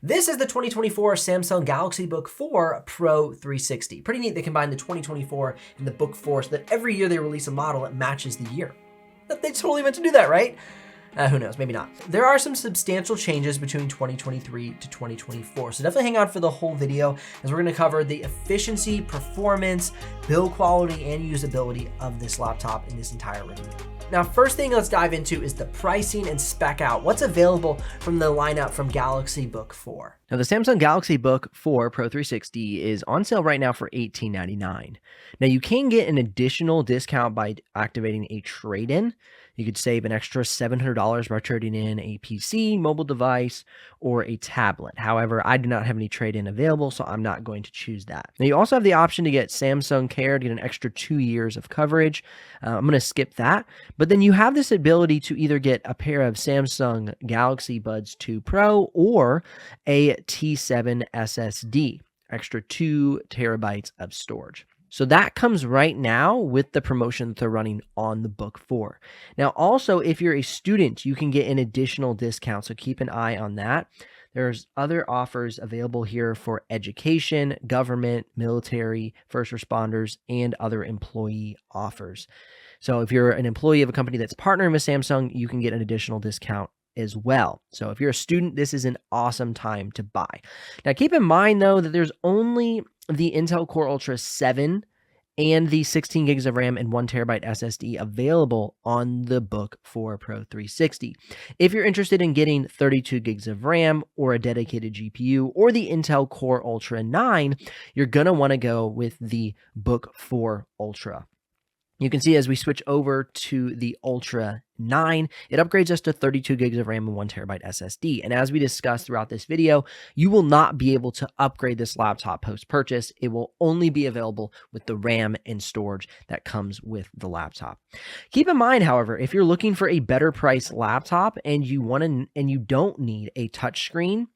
This is the 2024 Samsung Galaxy Book4 Pro 360. Pretty neat they combine the 2024 and the Book4 so that every year they release a model that matches the year. They totally meant to do that, right? Who knows, maybe not. There are some substantial changes between 2023 to 2024, so definitely hang on for the whole video as we're gonna cover the efficiency, performance, build quality, and usability of this laptop in this entire review. Now, first thing let's dive into is the pricing and spec out. What's available from the lineup from Galaxy Book4? Now, the Samsung Galaxy Book4 Pro 360 is on sale right now for $18.99. Now, you can get an additional discount by activating a trade-in. You could save an extra $700 by trading in a PC, mobile device, or a tablet. However, I do not have any trade-in available, so I'm not going to choose that. Now, you also have the option to get Samsung Care to get an extra 2 years of coverage. I'm going to skip that. But then you have this ability to either get a pair of Samsung Galaxy Buds 2 Pro or a T7 SSD, extra 2 terabytes of storage. So that comes right now with the promotion that they're running on the Book4. Now, also, if you're a student, you can get an additional discount, so keep an eye on that. There's other offers available here for education, government, military, first responders, and other employee offers. So if you're an employee of a company that's partnering with Samsung, you can get an additional discount as well. So if you're a student, this is an awesome time to buy. Now, keep in mind, though, that there's only the Intel Core Ultra 7 and the 16 gigs of RAM and 1 terabyte SSD available on the Book4 Pro 360. If you're interested in getting 32 gigs of RAM or a dedicated GPU or the Intel Core Ultra 9, you're going to want to go with the Book4 Ultra. You can see as we switch over to the Ultra 9, it upgrades us to 32 gigs of RAM and 1 terabyte SSD. And as we discussed throughout this video, you will not be able to upgrade this laptop post-purchase. It will only be available with the RAM and storage that comes with the laptop. Keep in mind, however, if you're looking for a better price laptop and you don't need a touchscreen,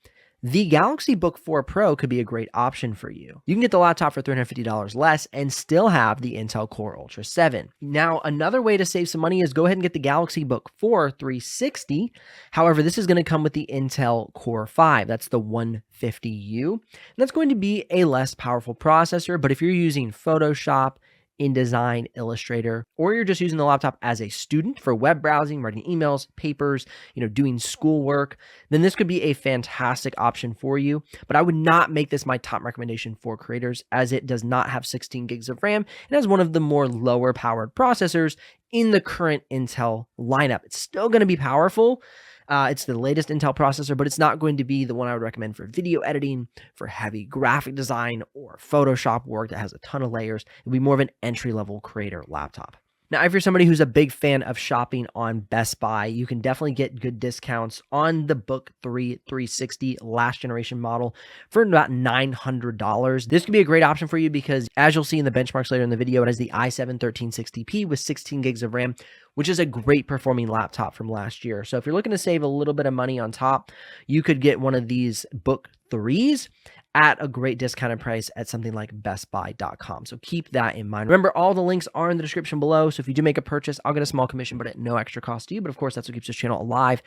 the Galaxy Book4 Pro could be a great option for you. You can get the laptop for $350 less and still have the Intel Core Ultra 7. Now, another way to save some money is go ahead and get the Galaxy Book4 360. However, this is going to come with the Intel Core 5. That's the 150U. And that's going to be a less powerful processor, but if you're using Photoshop, InDesign, Illustrator, or you're just using the laptop as a student for web browsing, writing emails, papers, doing schoolwork, then this could be a fantastic option for you. But I would not make this my top recommendation for creators, as it does not have 16 gigs of RAM and has one of the more lower powered processors in the current Intel lineup. It's still going to be powerful. It's the latest Intel processor, but it's not going to be the one I would recommend for video editing, for heavy graphic design, or Photoshop work that has a ton of layers. It'll be more of an entry-level creator laptop. Now, if you're somebody who's a big fan of shopping on Best Buy, you can definitely get good discounts on the Book3 360 last generation model for about $900. This could be a great option for you because, as you'll see in the benchmarks later in the video, it has the i7 1360p with 16 gigs of RAM, which is a great performing laptop from last year. So if you're looking to save a little bit of money on top, you could get one of these Book 3s at a great discounted price at something like bestbuy.com. So keep that in mind. Remember, all the links are in the description below. So if you do make a purchase, I'll get a small commission, but at no extra cost to you. But of course, that's what keeps this channel alive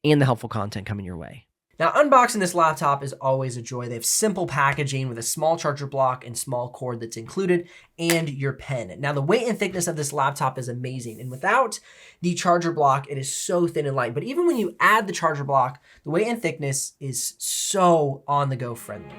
and the helpful content coming your way. Now, unboxing this laptop is always a joy. They have simple packaging with a small charger block and small cord that's included, and your pen. Now, the weight and thickness of this laptop is amazing, and without the charger block, it is so thin and light. But even when you add the charger block, the weight and thickness is so on-the-go friendly.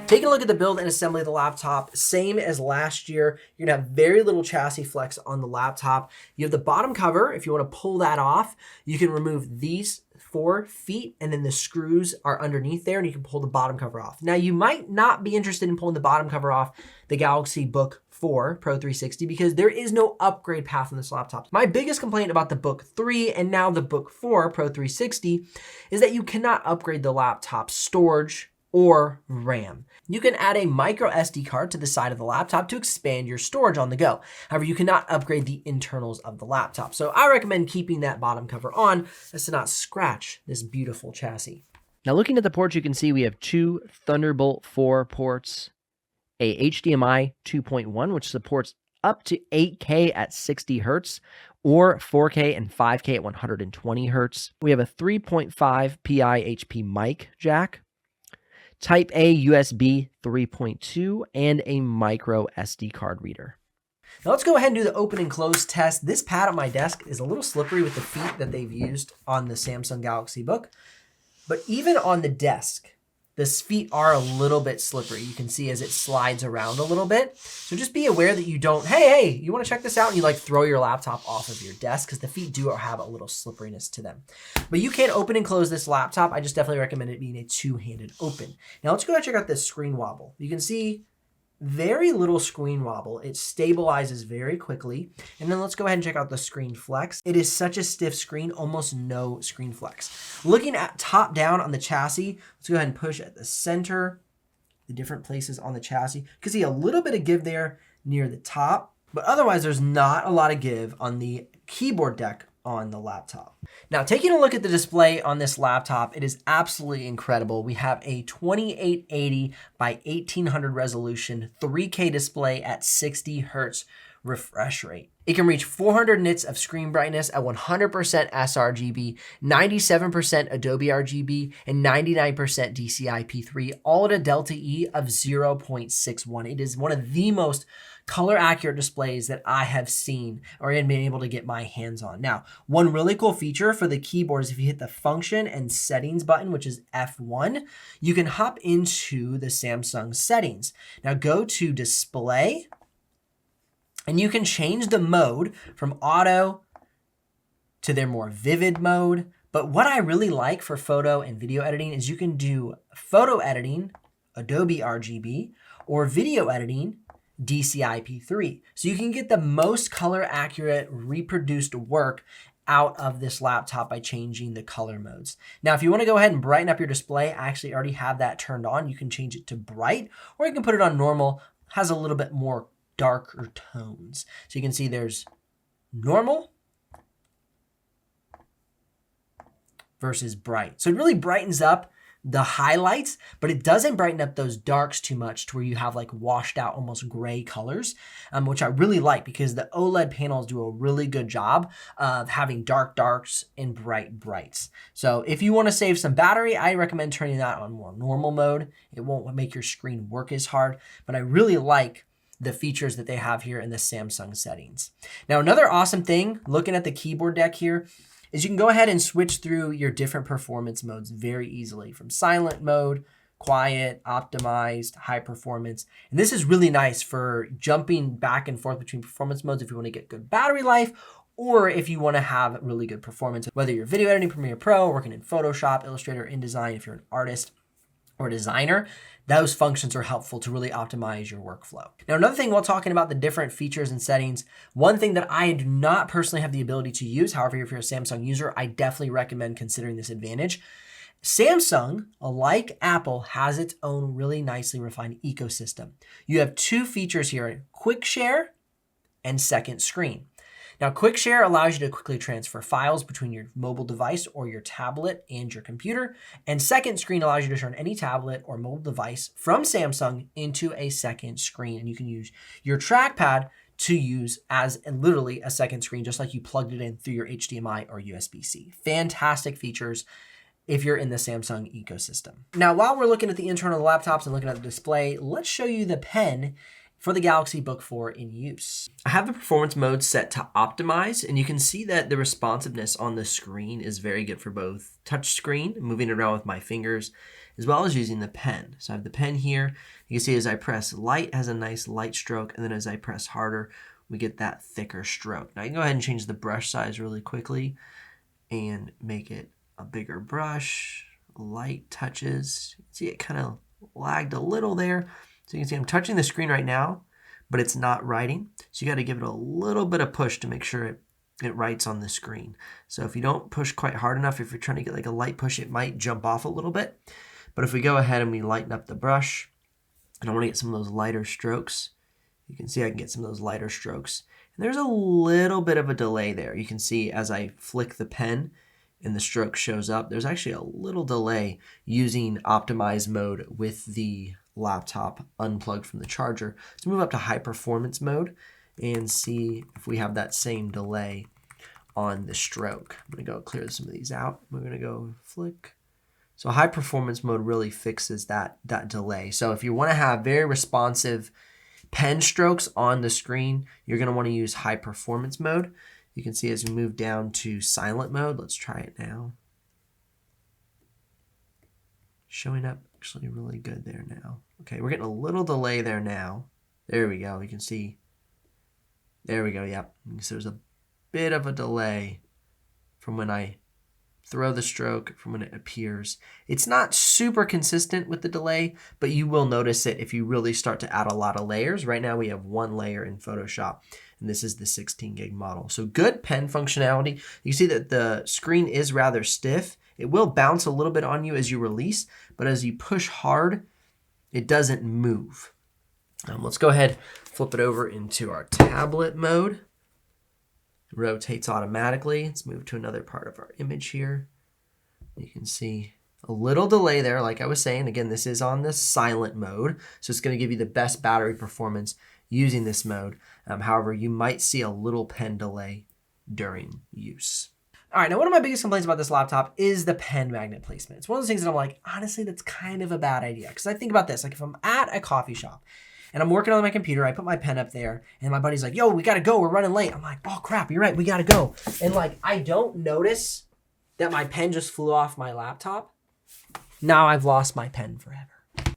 Taking a look at the build and assembly of the laptop, same as last year. You're gonna have very little chassis flex on the laptop. You have the bottom cover. If you wanna pull that off, you can remove these 4 feet and then the screws are underneath there and you can pull the bottom cover off. Now, you might not be interested in pulling the bottom cover off the Galaxy Book4 Pro 360 because there is no upgrade path on this laptop. My biggest complaint about the Book3 and now the Book4 Pro 360 is that you cannot upgrade the laptop storage or RAM. You can add a micro SD card to the side of the laptop to expand your storage on the go. However, you cannot upgrade the internals of the laptop. So I recommend keeping that bottom cover on as to not scratch this beautiful chassis. Now, looking at the ports, you can see we have 2 Thunderbolt 4 ports, a HDMI 2.1, which supports up to 8K at 60 hertz or 4K and 5K at 120 hertz. We have a 3.5 PI HP mic jack, Type A USB 3.2, and a micro SD card reader. Now let's go ahead and do the open and close test. This pad on my desk is a little slippery with the feet that they've used on the Samsung Galaxy Book. But even on the desk, the feet are a little bit slippery. You can see as it slides around a little bit. So just be aware that you don't, hey, you want to check this out? And you like throw your laptop off of your desk because the feet do have a little slipperiness to them. But you can open and close this laptop. I just definitely recommend it being a two-handed open. Now let's go ahead and check out this screen wobble. You can see very little screen wobble. It stabilizes very quickly. And then let's go ahead and check out the screen flex. It is such a stiff screen, almost no screen flex. Looking at top down on the chassis, let's go ahead and push at the center, the different places on the chassis. You can see a little bit of give there near the top, but otherwise there's not a lot of give on the keyboard deck on the laptop. Now, taking a look at the display on this laptop, it is absolutely incredible. We have a 2880 by 1800 resolution 3K display at 60 hertz refresh rate. It can reach 400 nits of screen brightness at 100% sRGB, 97% Adobe RGB, and 99% DCI-P3, all at a Delta E of 0.61. It is one of the most color accurate displays that I have seen or have been able to get my hands on. Now, one really cool feature for the keyboard is if you hit the function and settings button, which is F1, you can hop into the Samsung settings. Now go to display, and you can change the mode from auto to their more vivid mode. But what I really like for photo and video editing is you can do photo editing, Adobe RGB, or video editing, DCI-P3. So you can get the most color accurate reproduced work out of this laptop by changing the color modes. Now, if you want to go ahead and brighten up your display, I actually already have that turned on. You can change it to bright, or you can put it on normal, has a little bit more darker tones. So you can see there's normal versus bright. So it really brightens up the highlights, but it doesn't brighten up those darks too much to where you have like washed out almost gray colors, which I really like because the OLED panels do a really good job of having dark darks and bright brights. So if you want to save some battery, I recommend turning that on more normal mode. It won't make your screen work as hard, but I really like the features that they have here in the Samsung settings. Now, another awesome thing, looking at the keyboard deck here, is you can go ahead and switch through your different performance modes very easily, from silent mode, quiet, optimized, high performance. And this is really nice for jumping back and forth between performance modes if you want to get good battery life, or if you want to have really good performance, whether you're video editing Premiere Pro, working in Photoshop, Illustrator, InDesign, if you're an artist or designer, those functions are helpful to really optimize your workflow. Now, another thing while talking about the different features and settings, one thing that I do not personally have the ability to use, however, if you're a Samsung user, I definitely recommend considering this advantage. Samsung, like Apple, has its own really nicely refined ecosystem. You have two features here, Quick Share and Second Screen. Now, Quick Share allows you to quickly transfer files between your mobile device or your tablet and your computer. And Second Screen allows you to turn any tablet or mobile device from Samsung into a second screen. And you can use your trackpad to use as literally a second screen, just like you plugged it in through your HDMI or USB-C. Fantastic features if you're in the Samsung ecosystem. Now, while we're looking at the internal of the laptops and looking at the display, let's show you the pen for the Galaxy Book4 in use. I have the performance mode set to optimize, and you can see that the responsiveness on the screen is very good for both touch screen, moving it around with my fingers, as well as using the pen. So I have the pen here. You can see as I press light, it has a nice light stroke, and then as I press harder, we get that thicker stroke. Now you can go ahead and change the brush size really quickly and make it a bigger brush, light touches. See, it kind of lagged a little there. So you can see I'm touching the screen right now, but it's not writing. So you got to give it a little bit of push to make sure it writes on the screen. So if you don't push quite hard enough, if you're trying to get like a light push, it might jump off a little bit. But if we go ahead and we lighten up the brush, and I want to get some of those lighter strokes, you can see I can get some of those lighter strokes. And there's a little bit of a delay there. You can see as I flick the pen and the stroke shows up, there's actually a little delay using optimize mode with the laptop unplugged from the charger. Let's move up to high performance mode, and see if we have that same delay on the stroke. I'm going to go clear some of these out. We're going to go flick. So high performance mode really fixes that delay. So if you want to have very responsive pen strokes on the screen, you're going to want to use high performance mode. You can see as we move down to silent mode, let's try it now. Showing up actually really good there now. Okay, we're getting a little delay there now. There we go. You can see. There we go. Yep. So there's a bit of a delay from when I throw the stroke from when it appears. It's not super consistent with the delay, but you will notice it if you really start to add a lot of layers. Right now we have one layer in Photoshop, and this is the 16 gig model. So good pen functionality. You see that the screen is rather stiff. It will bounce a little bit on you as you release, but as you push hard, it doesn't move. Let's go ahead, flip it over into our tablet mode. It rotates automatically. Let's move to another part of our image here. You can see a little delay there, like I was saying. Again, this is on the silent mode, so it's going to give you the best battery performance using this mode. However, you might see a little pen delay during use. All right, now one of my biggest complaints about this laptop is the pen magnet placement. It's one of those things that I'm like, honestly, that's kind of a bad idea. Because I think about this, like if I'm at a coffee shop and I'm working on my computer, I put my pen up there and my buddy's like, yo, we gotta go, we're running late. I'm like, oh crap, you're right, we gotta go. And like, I don't notice that my pen just flew off my laptop. Now I've lost my pen forever.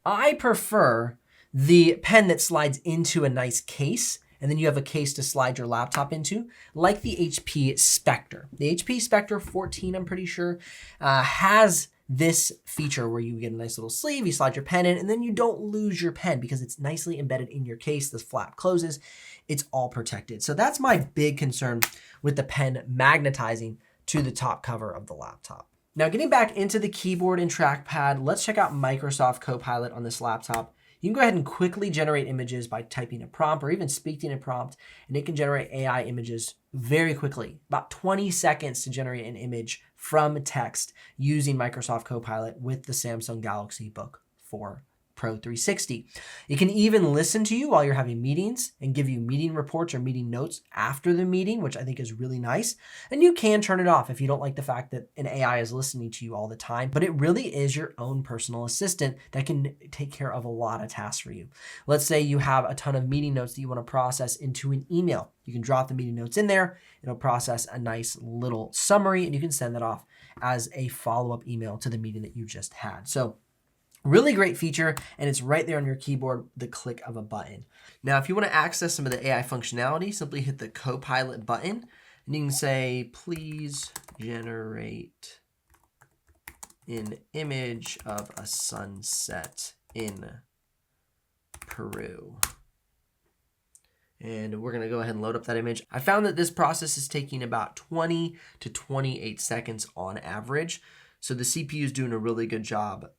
I prefer the pen that slides into a nice case, and then you have a case to slide your laptop into, like the HP Spectre. The HP Spectre 14, I'm pretty sure, has this feature where you get a nice little sleeve, you slide your pen in, and then you don't lose your pen because it's nicely embedded in your case. The flap closes, it's all protected. So that's my big concern with the pen magnetizing to the top cover of the laptop. Now getting back into the keyboard and trackpad, let's check out Microsoft Copilot on this laptop. You can go ahead and quickly generate images by typing a prompt or even speaking a prompt, and it can generate AI images very quickly, about 20 seconds to generate an image from text using Microsoft Copilot with the Samsung Galaxy Book4 Pro 360. It can even listen to you while you're having meetings and give you meeting reports or meeting notes after the meeting, which I think is really nice. And you can turn it off if you don't like the fact that an AI is listening to you all the time, but it really is your own personal assistant that can take care of a lot of tasks for you. Let's say you have a ton of meeting notes that you want to process into an email. You can drop the meeting notes in there. It'll process a nice little summary, and you can send that off as a follow-up email to the meeting that you just had. So really great feature, and it's right there on your keyboard, the click of a button. Now, if you want to access some of the AI functionality, simply hit the Copilot button, and you can say, please generate an image of a sunset in Peru. And we're going to go ahead and load up that image. I found that this process is taking about 20 to 28 seconds on average. So the CPU is doing a really good job,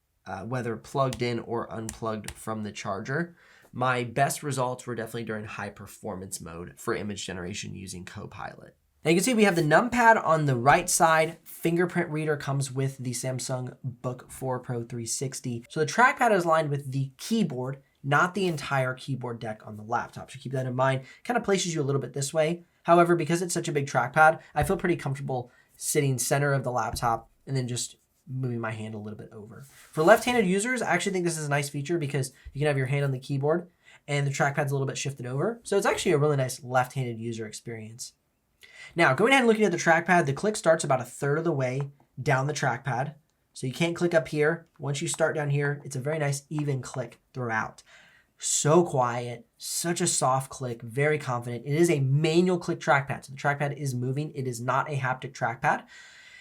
whether plugged in or unplugged from the charger. My best results were definitely during high performance mode for image generation using Copilot. Now you can see we have the numpad on the right side. Fingerprint reader comes with the Samsung Book4 Pro 360. So the trackpad is aligned with the keyboard, not the entire keyboard deck on the laptop. So keep that in mind. Kind of places you a little bit this way. However, because it's such a big trackpad, I feel pretty comfortable sitting center of the laptop and then just moving my hand a little bit over. For left-handed users, I actually think this is a nice feature because you can have your hand on the keyboard and the trackpad's a little bit shifted over. So it's actually a really nice left-handed user experience. Now, going ahead and looking at the trackpad, the click starts about a third of the way down the trackpad. So you can't click up here. Once you start down here, it's a very nice even click throughout. So quiet, such a soft click, very confident. It is a manual click trackpad. So the trackpad is moving. It is not a haptic trackpad.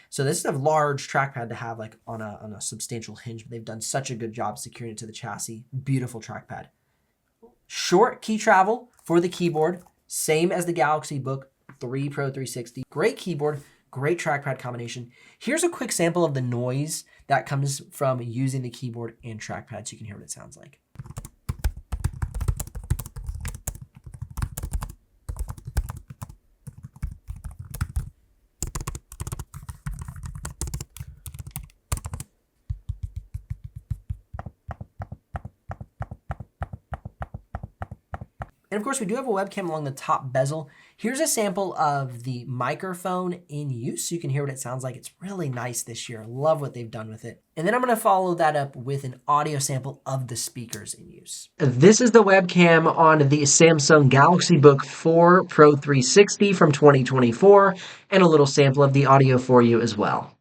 So this is a large trackpad to have like on a substantial hinge, but they've done such a good job securing it to the chassis. Beautiful trackpad. Short key travel for the keyboard, same as the Galaxy Book3 Pro 360. Great keyboard, great trackpad combination. Here's a quick sample of the noise that comes from using the keyboard and trackpad so you can hear what it sounds like. And of course, we do have a webcam along the top bezel. Here's a sample of the microphone in use, so you can hear what it sounds like. It's really nice this year. Love what they've done with it. And then I'm gonna follow that up with an audio sample of the speakers in use. This is the webcam on the Samsung Galaxy Book4 Pro 360 from 2024, and a little sample of the audio for you as well.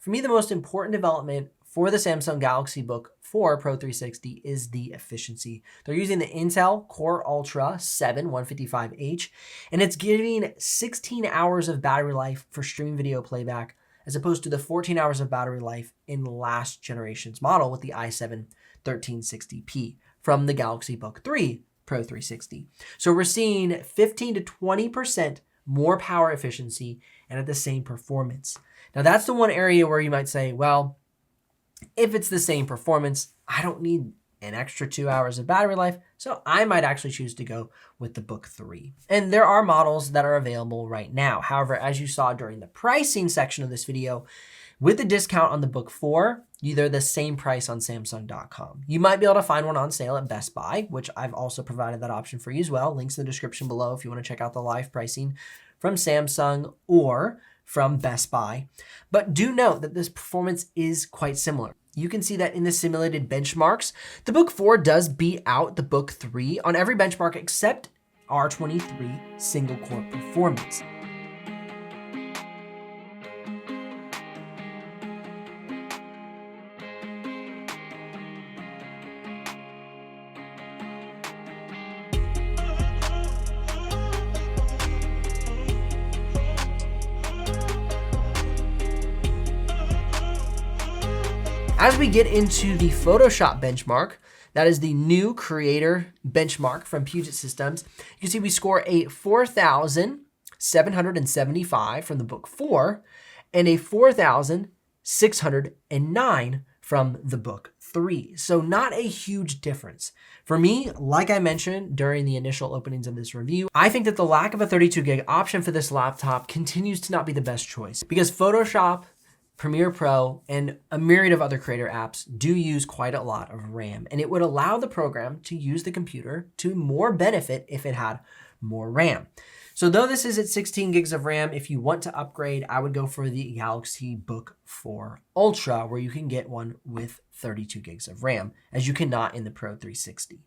For me, the most important development for the Samsung Galaxy Book4 Pro 360 is the efficiency. They're using the Intel Core Ultra 7 155H, and it's giving 16 hours of battery life for streaming video playback, as opposed to the 14 hours of battery life in last generation's model with the i7 1360p from the Galaxy Book3 Pro 360. So we're seeing 15 to 20% more power efficiency and at the same performance. Now that's the one area where you might say, well, if it's the same performance, I don't need an extra 2 hours of battery life, so I might actually choose to go with the Book3. And there are models that are available right now. However, as you saw during the pricing section of this video, with the discount on the Book4, they're the same price on Samsung.com. You might be able to find one on sale at Best Buy, which I've also provided that option for you as well. Links in the description below if you want to check out the live pricing from Samsung or from Best Buy. But do note that this performance is quite similar. You can see that in the simulated benchmarks, the Book4 does beat out the Book3 on every benchmark except R23 single core performance. As we get into the Photoshop benchmark, that is the new creator benchmark from Puget Systems, you can see we score a 4,775 from the Book4 and a 4,609 from the Book3. So not a huge difference. For me, like I mentioned during the initial openings of this review, I think that the lack of a 32 gig option for this laptop continues to not be the best choice because Photoshop, Premiere Pro, and a myriad of other creator apps do use quite a lot of RAM, and it would allow the program to use the computer to more benefit if it had more RAM. So though this is at 16 gigs of RAM, if you want to upgrade, I would go for the Galaxy Book4 Ultra, where you can get one with 32 gigs of RAM, as you cannot in the Pro 360.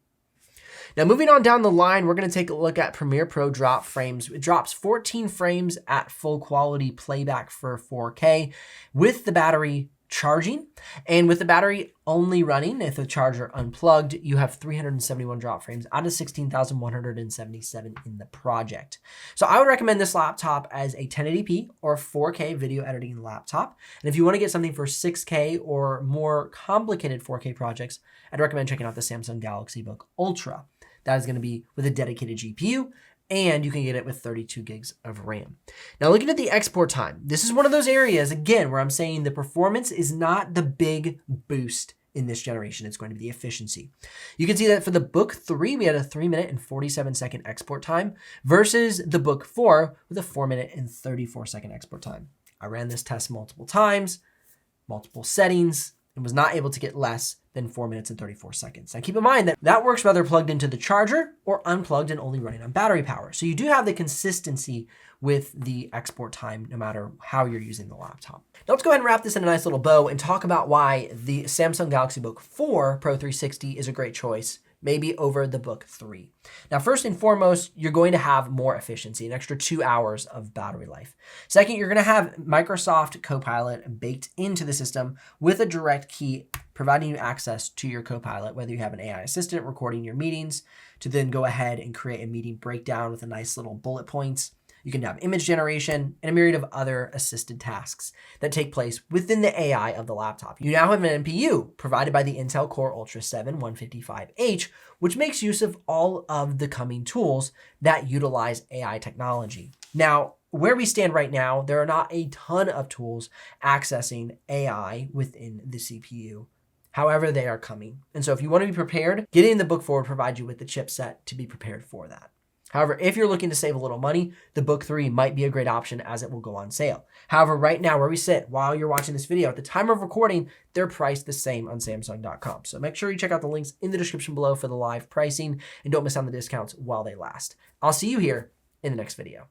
Now, moving on down the line, we're going to take a look at Premiere Pro drop frames. It drops 14 frames at full quality playback for 4K with the battery charging, and with the battery only running, if the charger unplugged, you have 371 drop frames out of 16,177 in the project. So I would recommend this laptop as a 1080p or 4K video editing laptop. And if you want to get something for 6K or more complicated 4K projects, I'd recommend checking out the Samsung Galaxy Book Ultra. That is going to be with a dedicated GPU, and you can get it with 32 gigs of RAM. Now, looking at the export time, this is one of those areas, again, where I'm saying the performance is not the big boost in this generation. It's going to be the efficiency. You can see that for the Book3, we had a 3-minute and 47-second export time versus the Book4 with a 4-minute and 34-second export time. I ran this test multiple times, multiple settings, and was not able to get less than 4 minutes and 34 seconds. Now keep in mind that that works whether plugged into the charger or unplugged and only running on battery power. So you do have the consistency with the export time no matter how you're using the laptop. Now let's go ahead and wrap this in a nice little bow and talk about why the Samsung Galaxy Book4 Pro 360 is a great choice, maybe over the Book3. Now, first and foremost, you're going to have more efficiency, an extra 2 hours of battery life. Second, you're going to have Microsoft Copilot baked into the system with a direct key, providing you access to your Copilot, whether you have an AI assistant recording your meetings to then go ahead and create a meeting breakdown with a nice little bullet points. You can have image generation and a myriad of other assisted tasks that take place within the AI of the laptop. You now have an NPU provided by the Intel Core Ultra 7 155H, which makes use of all of the coming tools that utilize AI technology. Now, where we stand right now, there are not a ton of tools accessing AI within the CPU. However, they are coming. And so if you want to be prepared, getting the Book4 provides you with the chipset to be prepared for that. However, if you're looking to save a little money, the Book 3 might be a great option as it will go on sale. However, right now where we sit, while you're watching this video, at the time of recording, they're priced the same on Samsung.com. So make sure you check out the links in the description below for the live pricing and don't miss out on the discounts while they last. I'll see you here in the next video.